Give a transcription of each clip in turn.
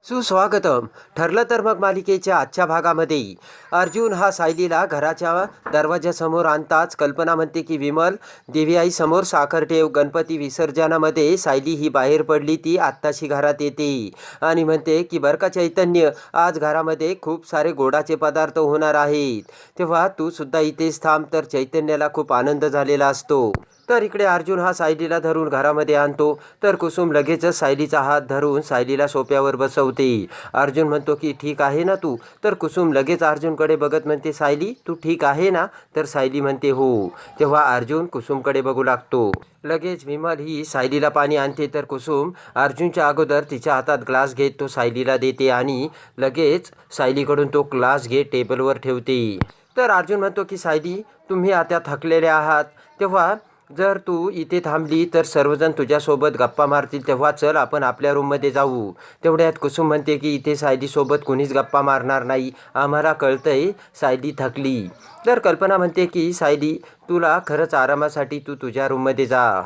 सुस्वागतम. ठरलं तर मग मालिकेच्या आजच्या भागामध्ये अर्जुन हा सायलीला घराच्या दरवाजासमोर आणताच कल्पना म्हणते की विमल देवी समोर साखर ठेव. गणपती विसर्जनामध्ये सायली ही बाहेर पडली, ती आत्ताशी घरात येते आणि म्हणते की बरं का चैतन्य, आज घरामध्ये खूप सारे गोडाचे पदार्थ होणार आहेत, तेव्हा तू सुद्धा इथेच थांब. तर चैतन्याला खूप आनंद झालेला असतो. तर इकडे अर्जुन हा सायलीला धरून घरामध्ये आणतो, तर कुसुम लगेचच सायलीचा हात धरून सायलीला सोफ्यावर बसवते. अर्जुन म्हणतो की ठीक आहे ना तू? तर कुसुम लगेच अर्जुनकडे बघत म्हणते सायली तू ठीक आहे ना? तर सायली म्हणते हो. तेव्हा अर्जुन कुसुमकडे बघू लागतो. लगेच विमल ही सायलीला पाणी आणते, तर कुसुम अर्जुनच्या अगोदर तिच्या हातात ग्लास घेत तो सायलीला देते आणि लगेच सायलीकडून तो ग्लास घेत टेबलवर ठेवते. तर अर्जुन म्हणतो की सायली तुम्ही आता थकलेले आहात, तेव्हा जर तू इथे थांबली तर सर्वजण तुझ्यासोबत गप्पा मारतील, तेव्हा चल आपण आपल्या रूममध्ये जाऊ. तेवढ्यात कुसुम म्हणते की इथे सायलीसोबत कुणीच गप्पा मारणार नाही, आम्हाला कळतंय सायली थकली. तर कल्पना म्हणते की सायली तुला खरंच आरामासाठी तू तुझ्या रूममध्ये जा.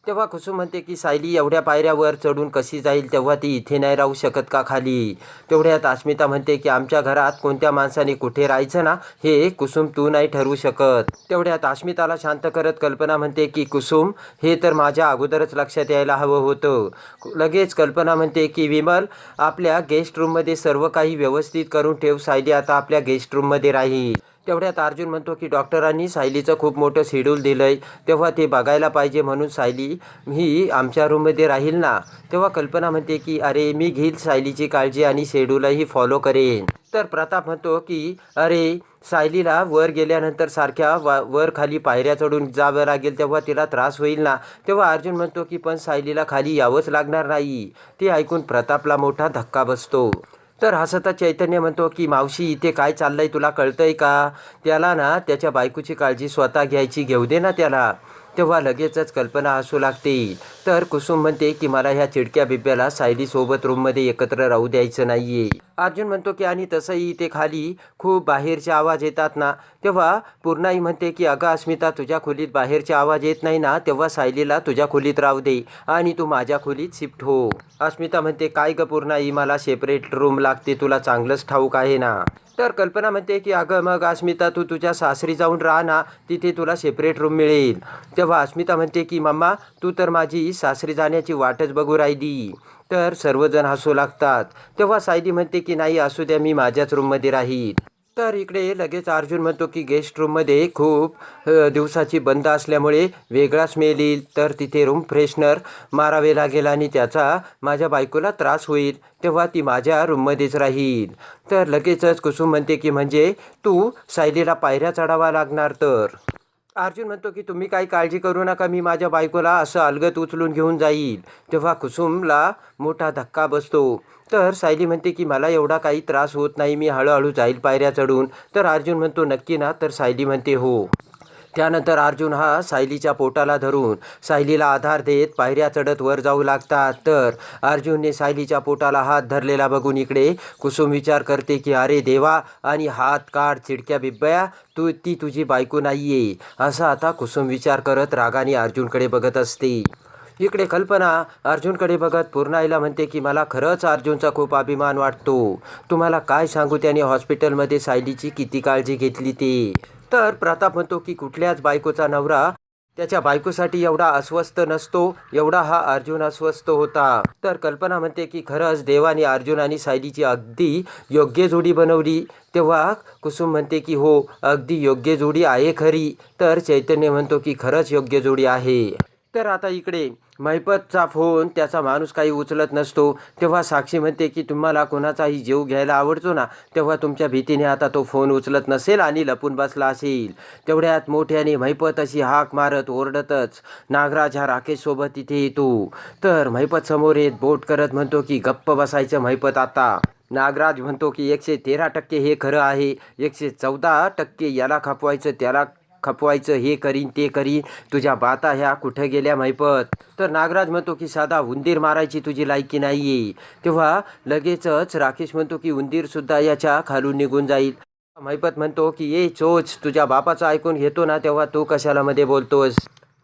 तेव्हा कुसुम म्हणते की सायली एवढ्या पायऱ्यावर चढून कशी जाईल, तेव्हा ती इथे नाही राहू शकत का खाली? तेवढ्यात अस्मिता म्हणते की आमच्या घरात कोणत्या माणसाने कुठे राहायचं ना, हे कुसुम तू नाही ठरवू शकत. तेवढ्यात अस्मिताला शांत करत कल्पना म्हणते की कुसुम हे तर माझ्या अगोदरच लक्षात यायला हवं होतं. लगेच कल्पना म्हणते की विमल आपल्या गेस्ट रूममध्ये सर्व काही व्यवस्थित करून ठेव, सायली आता आपल्या गेस्ट रूममध्ये राहील. तेवढ्यात अर्जुन म्हणतो की डॉक्टरांनी सायलीचं खूप मोठं शेड्यूल दिलं आहे, तेव्हा ते बघायला पाहिजे, म्हणून सायली ही आमच्या रूममध्ये राहील ना. तेव्हा कल्पना म्हणते की अरे मी घेईल सायलीची काळजी आणि शेड्यूलही फॉलो करेन. तर प्रताप म्हणतो की अरे सायलीला वर गेल्यानंतर सारख्या वर खाली पायऱ्या चढून जावं लागेल, तेव्हा तिला त्रास होईल ना. तेव्हा अर्जुन म्हणतो की पण सायलीला खाली यावंच लागणार नाही. ते ऐकून प्रतापला मोठा धक्का बसतो. तर हसता चैतन्य म्हणतो की मावशी इथे काय चाललंय तुला कळतंय का? त्याला ना त्याच्या बायकोची काळजी स्वतः घ्यायची, घेऊ दे ना त्याला. तेव्हा लगेचच कल्पना हसू लागते. तर कुसुम म्हणते की मला ह्या चिडक्या बिब्याला सायलीसोबत रूममध्ये एकत्र राहू द्यायचं नाहीये. अर्जुन म्हणतो की आणि तसंही इथे खाली खूप बाहेरचे आवाज येतात ना. तेव्हा पूर्णाई म्हणते की अगं अस्मिता तुझ्या खोलीत बाहेरचे आवाज येत नाही ना, तेव्हा सायलीला तुझ्या खोलीत राहू दे आणि तू माझ्या खोलीत शिफ्ट हो. अस्मिता म्हणते काय ग पूर्णाई, मला सेपरेट रूम लागते, तुला चांगलंच ठाऊक आहे ना. तर कल्पना म्हणते की अगं मग अस्मिता तू तुझ्या सासरी जाऊन राहा ना, तिथे तुला सेपरेट रूम मिळेल. तेव्हा अस्मिता म्हणते की मम्मा तू तर माझी सासरी जाण्याची वाटच बघू राहिली. तर सर्वजण हसू लागतात. तेव्हा सायली म्हणते की नाही असू द्या, मी माझ्याच रूममध्ये राहील. तर इकडे लगेच अर्जुन म्हणतो की गेस्ट रूममध्ये खूप दिवसाची बंद असल्यामुळे वेगळा स्मेल येईल, तर तिथे रूम फ्रेशनर मारावे लागेल आणि त्याचा माझ्या बायकोला त्रास होईल, तेव्हा ती माझ्या रूममध्येच राहील. तर लगेचच कुसुम म्हणते की म्हणजे तू सायलीला पायऱ्या चढावा लागणार. तर अर्जुन म्हणतो की तुम्ही काही काळजी करू नका, मी माझ्या बायकोला असं अलगद उचलून घेऊन जाईल. तेव्हा कुसुमला मोठा धक्का बसतो. तर सायली म्हणते की मला एवढा काही त्रास होत नाही, मी हळूहळू जाईल पायऱ्या चढून. तर अर्जुन म्हणतो नक्की ना? तर सायली म्हणते हो. त्यानंतर अर्जुन हा सायलीच्या पोटाला धरून सायलीला आधार देत पायऱ्या चढत वर जाऊ लागतात. तर अर्जुनने सायलीच्या पोटाला हात धरलेला बघून इकडे कुसुम विचार करते की अरे देवा, आणि हात काढ चिडक्या बिब्बया, ती तुझी बायको नाहीये. असा आता कुसुम विचार करत रागाने अर्जुनकडे बघत असते. इकडे कल्पना अर्जुनकडे बघत पूर्णाईला म्हणते की मला खरंच अर्जुनचा खूप अभिमान वाटतो. तुम्हाला काय सांगू त्याने हॉस्पिटलमध्ये सायलीची किती काळजी घेतली ते. तर प्रताप म्हणतो की कुठल्याच बायकोचा नवरा त्याच्या बायकोसाठी एवढा अस्वस्थ नसतो, एवढा हा अर्जुन अस्वस्थ होता. तर कल्पना म्हणते की खरंच देवाने अर्जुन आणि सायलीची अगदी योग्य जोडी बनवली. तेव्हा कुसुम म्हणते की हो अगदी योग्य जोडी आहे खरी. तर चैतन्य म्हणतो की खरंच योग्य जोडी आहे. तर आता इकडे महिपतचा फोन त्याचा माणूस काही उचलत नसतो. तेव्हा साक्षी म्हणते की तुम्हाला कोणाचाही जीव घ्यायला आवडतो ना, तेव्हा तुमच्या भीतीने आता तो फोन उचलत नसेल आणि लपून बसला असेल. तेवढ्यात मोठ्याने महिपत अशी हाक मारत ओरडतच नागराज हा राकेशसोबत तिथे येतो. तर महिपत समोर येत बोट करत म्हणतो की गप्प बसायचं महिपत आता. नागराज म्हणतो की 113% हे खरं आहे, 114% याला खपवायचं त्याला खपवायचं, हे करीन ते करीन, तुझ्या बाता ह्या कुठं गेल्या महिपत. तर नागराज म्हणतो की साधा उंदीर मारायची तुझी लायकी नाहीये. तेव्हा लगेचच राकेश म्हणतो की उंदीर सुद्धा याच्या खालून निघून जाईल. महिपत म्हणतो की ये चोच, तुझ्या बापाचं ऐकून घेतो ना, तेव्हा तू कशाला मध्ये बोलतोस.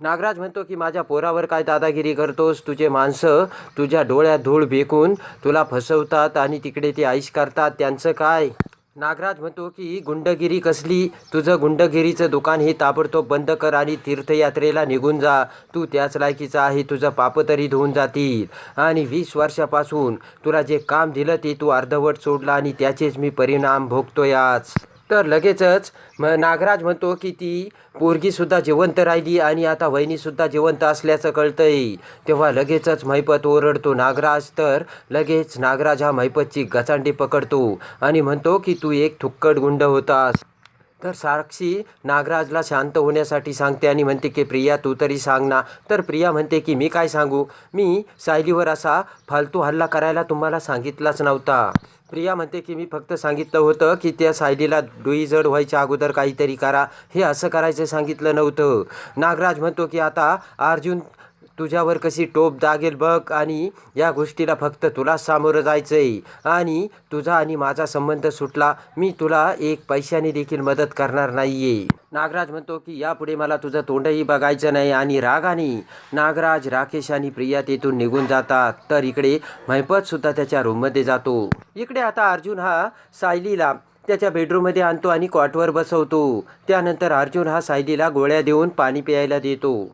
नागराज म्हणतो की माझ्या पोरावर काय दादागिरी करतोस? तुझे माणसं तुझ्या डोळ्यात धूळ फेकून तुला फसवतात आणि तिकडे ते ऐश करतात, त्यांचं काय? नागराज म्हणतो की गुंडगिरी कसली? तुझं गुंडगिरीचं दुकान हे ताबडतोब बंद कर आणि तीर्थयात्रेला निघून जा. तू त्याच लायकीचा आहे, तुझं पापं तरी धुवून जातील. आणि 20 वर्षापासून तुला जे काम दिलं ते तू अर्धवट सोडलं आणि त्याचेच मी परिणाम भोगतोय आज. तर लगेचच नागराज म्हणतो की ती पोरगीसुद्धा जिवंत राहिली आणि आता वहिनीसुद्धा जिवंत असल्याचं कळतंय. तेव्हा लगेचच महिपत ओरडतो नागराज. तर लगेच नागराज हा महिपतची गचांडी पकडतो आणि म्हणतो की तू एक थुक्कड गुंड होतास. तर साक्षी नागराजला शांत होण्यासाठी सांगते आणि म्हणते की प्रिया तू तरी सांग ना. तर प्रिया म्हणते की मी काय सांगू, मी सायलीवर असा फालतू हल्ला करायला तुम्हाला सांगितलाच नव्हता. प्रिया म्हणते की मी फक्त सांगितलं होतं की त्या सायलीला डोई जड व्हायच्या अगोदर काहीतरी करा, हे असं करायचं सांगितलं नव्हतं. नागराज म्हणतो की आता अर्जुन तुझ्यावर कशी टोप दागेल बघ आणि या गोष्टीला फक्त तुलाच सामोरं जायचं आहे. आणि तुझा आणि माझा संबंध सुटला, मी तुला एक पैशाने देखील मदत करणार नाही आहे. नागराज म्हणतो की यापुढे मला तुझं तोंडही बघायचं नाही. आणि रागाने नागराज, राकेश आणि प्रिया तेथून निघून जातात. तर इकडे महिपतसुद्धा त्याच्या रूममध्ये जातो. इकडे आता अर्जुन हा सायलीला त्याच्या बेडरूममध्ये आणतो आणि कॉटवर बसवतो. त्यानंतर अर्जुन हा सायलीला गोळ्या देऊन पाणी प्यायला देतो.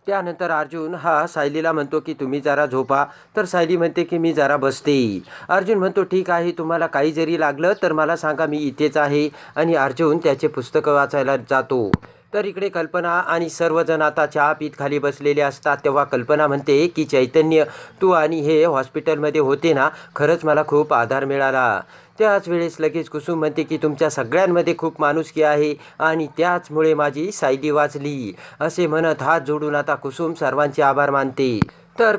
त्यानंतर अर्जुन हा सायलीला म्हणतो की तुम्ही जरा झोपा. तर सायली म्हणते की मी जरा बसते. अर्जुन म्हणतो ठीक आहे, तुम्हाला काही जरी लागलं तर मला सांगा, मी इथेच आहे. आणि अर्जुन त्याचे पुस्तकं वाचायला जातो. तर इकडे कल्पना आणि सर्वजण आता चहा पीत खाली बसलेले असतात. तेव्हा कल्पना म्हणते की चैतन्य, तू आणि हे हॉस्पिटलमध्ये होते ना, खरंच मला खूप आधार मिळाला. त्याच वेळेस लगेच कुसुम म्हणते की तुमच्या सगळ्यांमध्ये खूप माणुसकी आहे आणि त्याचमुळे माझी सायली वाचली. असे म्हणत हात जोडून आता कुसुम सर्वांचे आभार मानते. तर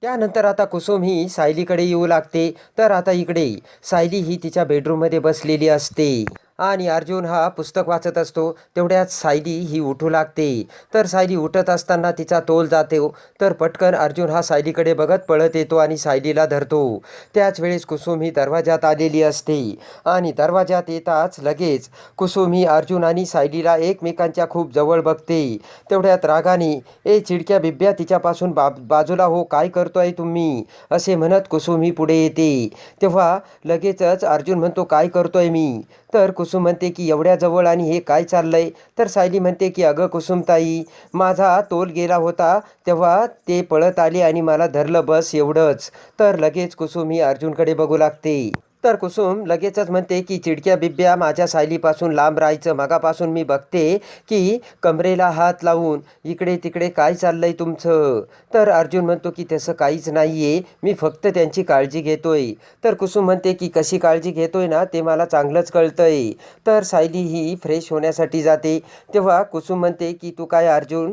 त्यानंतर आता कुसुम ही सायलीकडे येऊ लागते. तर आता इकडे सायली ही तिच्या बेडरूममध्ये बसलेली असते आणि अर्जुन हा पुस्तक वाचत असतो. तेवढ्यात सायली ही उठू लागते. तर सायली उठत असताना तिचा तोल जातो. तर पटकन अर्जुन हा सायलीकडे बघत पळत येतो आणि सायलीला धरतो. त्याच वेळेस कुसुम ही दरवाजात आलेली असते आणि दरवाजात येताच लगेच कुसुम ही अर्जुन आणि सायलीला एकमेकांच्या खूप जवळ बघते. तेवढ्यात रागाने, ए चिडक्या बिब्या, तिच्यापासून बाजूला हो, काय करतोय तुम्ही, असे म्हणत कुसुम ही पुढे येते. तेव्हा लगेचच अर्जुन म्हणतो काय करतोय मी. तर कुसुम म्हणते की एवढ्या जवळ आणि हे काय चाललंय. तर सायली म्हणते की अगं कुसुमताई, माझा तोल गेला होता तेव्हा ते पळत आले आणि मला धरलं, बस एवढंच. तर लगेच कुसुम ही अर्जुनकडे बघू लागते. तर कुसुम लगेचच म्हणते की चिडक्या बिब्या, माझ्या सायलीपासून लांब राहायचं. मगापासून मी बघते की कमरेला हात लावून इकडे तिकडे काय चाललंय तुमचं. तर अर्जुन म्हणतो की तसं काहीच नाही आहे, मी फक्त त्यांची काळजी घेतोय. तर कुसुम म्हणते की कशी काळजी घेतोय ना, ते मला चांगलंच कळतंय. तर सायली ही फ्रेश होण्यासाठी जाते. तेव्हा कुसुम म्हणते की तू काय अर्जुन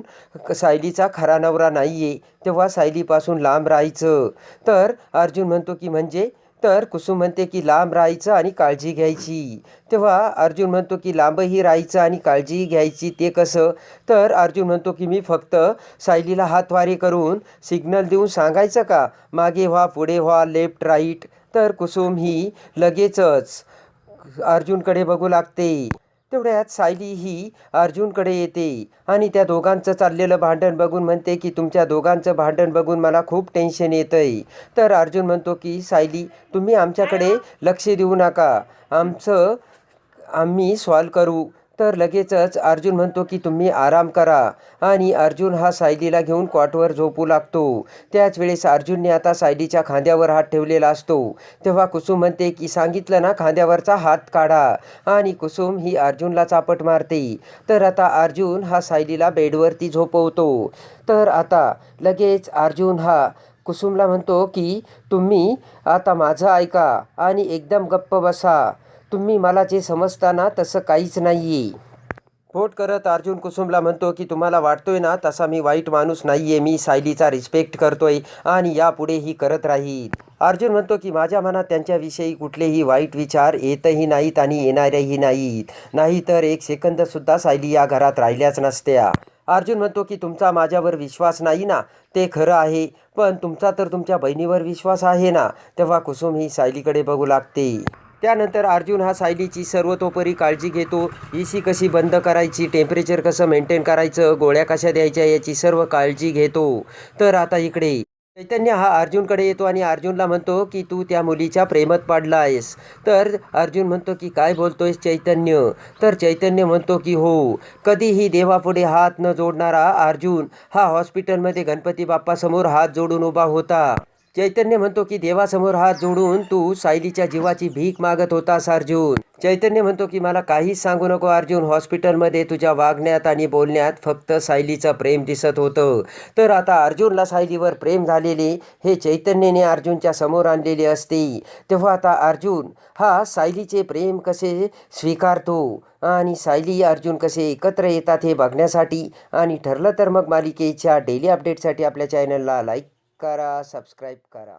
सायलीचा खरा नवरा नाही आहे, तेव्हा सायलीपासून लांब राहायचं. तर अर्जुन म्हणतो की म्हणजे. तर कुसुम म्हणते की लांब राहायचं आणि काळजी घ्यायची. तेव्हा अर्जुन म्हणतो की लांबही राहायचं आणि काळजीही घ्यायची, ते कसं. तर अर्जुन म्हणतो की मी फक्त सायलीला हातवारे करून सिग्नल देऊन सांगायचं का, मागे व्हा, पुढे व्हा, लेफ्ट राईट. तर कुसुम ही लगेचच अर्जुनकडे बघू लागते. तेवढ्यात सायली ही अर्जुनकडे येते आणि त्या दोघांचं चाललेलं भांडण बघून म्हणते की तुमच्या दोघांचं भांडण बघून मला खूप टेन्शन येतंय. तर अर्जुन म्हणतो की सायली, तुम्ही आमच्याकडे लक्ष देऊ नका, आम्ही सॉल्व करू. तर लगेचच अर्जुन म्हणतो की तुम्ही आराम करा आणि अर्जुन हा सायलीला घेऊन कॉटवर झोपू लागतो. त्याच वेळेस अर्जुनने आता सायलीच्या खांद्यावर हात ठेवलेला असतो. तेव्हा कुसुम म्हणते की सांगितलं ना, खांद्यावरचा हात काढा. आणि कुसुम ही अर्जुनला चापट मारते. तर आता अर्जुन हा सायलीला बेडवरती झोपवतो. तर आता लगेच अर्जुन हा कुसुमला म्हणतो की तुम्ही आता माझं ऐका आणि एकदम गप्प बसा. तुम्ही मला जे समजता ना तसं काहीच नाही आहे. पोट करत अर्जुन कुसुमला म्हणतो की तुम्हाला वाटतोय ना तसा मी वाईट माणूस नाही आहे, मी सायलीचा रिस्पेक्ट करतोय आणि यापुढेही करत राहील. अर्जुन म्हणतो की माझ्या मनात त्यांच्याविषयी कुठलेही वाईट विचार येतही नाहीत आणि येणारेही नाहीत, नाहीतर एक सेकंदसुद्धा सायली या घरात राहिल्याच नसत्या. अर्जुन म्हणतो की तुमचा माझ्यावर विश्वास नाही ना, ते खरं आहे, पण तुमचा तर तुमच्या बहिणीवर विश्वास आहे ना. तेव्हा कुसुम ही सायलीकडे बघू लागते. त्यानंतर अर्जुन हा सायलीची सर्वतोपरी काळजी घेतो. एसी कशी बंद करायची, टेम्परेचर कसं मेंटेन करायचं, गोळ्या कशा द्यायच्या याची सर्व काळजी घेतो. तर आता इकडे चैतन्य हा अर्जुनकडे येतो आणि अर्जुनला म्हणतो की तू त्या मुलीच्या प्रेमात पडला आहेस. तर अर्जुन म्हणतो की काय बोलतोयस चैतन्य. तर चैतन्य म्हणतो की हो. कधीही देवापुढे हात न जोडणारा अर्जुन हा हॉस्पिटलमध्ये गणपती बाप्पासमोर हात जोडून उभा होता. चैतन्य म्हणतो की देवासमोर हात जोडून तू सायलीच्या जीवाची भीक मागत होतास अर्जुन. चैतन्य म्हणतो की मला काहीच सांगू नको अर्जुन, हॉस्पिटलमध्ये तुझ्या वागण्यात आणि बोलण्यात फक्त सायलीचं प्रेम दिसत होतं. तर आता अर्जुनला सायलीवर प्रेम झालेले हे चैतन्याने अर्जुनच्या समोर आणलेले असते. तेव्हा आता अर्जुन हा सायलीचे प्रेम कसे स्वीकारतो आणि सायली अर्जुन कसे एकत्र येतात हे बघण्यासाठी आणि ठरलं तर मग मालिकेच्या डेली अपडेटसाठी आपल्या चॅनलला लाईक करा, सबस्क्राईब करा.